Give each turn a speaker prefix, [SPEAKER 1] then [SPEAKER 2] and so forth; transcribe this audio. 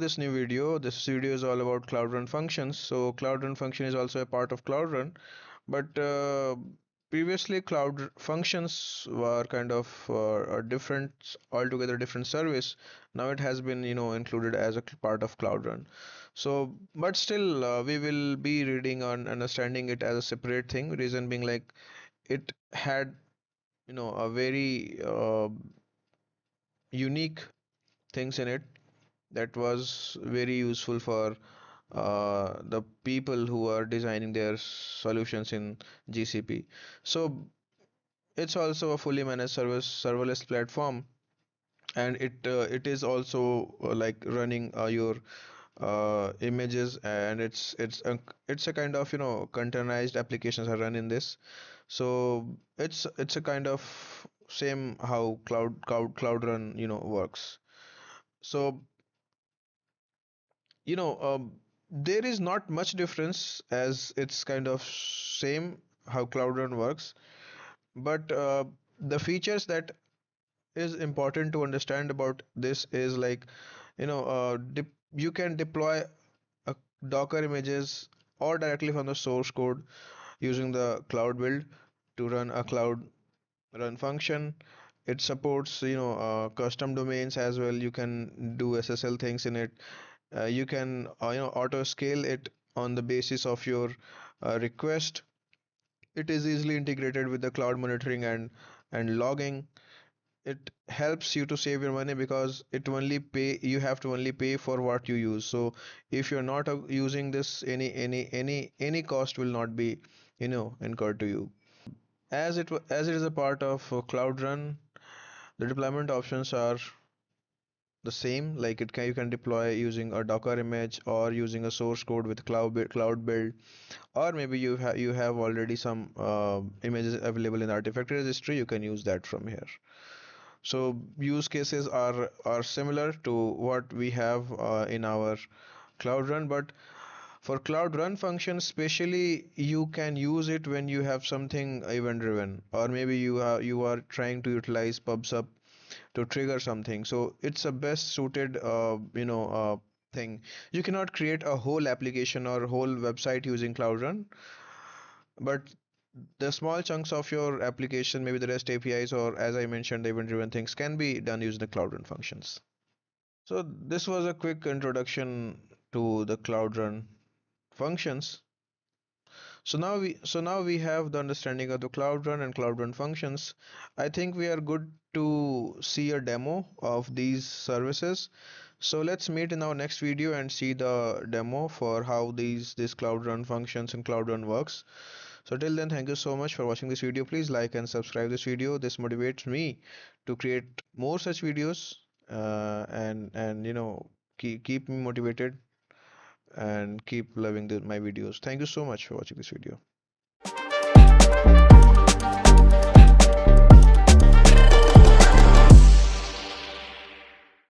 [SPEAKER 1] this new video. This video is all about Cloud Run functions. So Cloud Run function is also a part of Cloud Run, but previously Cloud functions were kind of a different, altogether different service. Now it has been, included as a part of Cloud Run. So, but still, we will be reading on understanding it as a separate thing. Reason being, like, it had, a very unique things in it that was very useful for the people who are designing their solutions in GCP. So it's also a fully managed serverless platform, and it is also like running your images, and it's a kind of containerized applications are run in this. So it's a kind of same how cloud run works. So there is not much difference, as it's kind of same how cloud run works, but the features that is important to understand about this is, like, you can deploy a docker images or directly from the source code using the cloud build to run a cloud run function. It supports custom domains as well. You can do SSL things in it. You can auto scale it on the basis of your request. It is easily integrated with the cloud monitoring and logging. It helps you to save your money because you have to only pay for what you use. So if you're not using this, any cost will not be incurred to you. As it is a part of cloud run, the deployment options are the same. Like, you can deploy using a docker image or using a source code with cloud build, or maybe you have already some images available in artifact registry. You can use that from here. So use cases are similar to what we have in our cloud run, but for cloud run function especially, you can use it when you have something event driven, or maybe you are trying to utilize pubsub to trigger something. So it's a best suited thing. You cannot create a whole application or whole website using cloud run, but the small chunks of your application, maybe the REST APIs, or as I mentioned, the event driven things, can be done using the cloud run functions. So this was a quick introduction to the cloud run functions. So now we have the understanding of the cloud run and cloud run functions. I think we are good to see a demo of these services. So let's meet in our next video and see the demo for how these cloud run functions and cloud run works. So till then, thank you so much for watching this video. Please like and subscribe this video. This motivates me to create more such videos, and keep me motivated and keep loving my videos. Thank you so much for watching this video.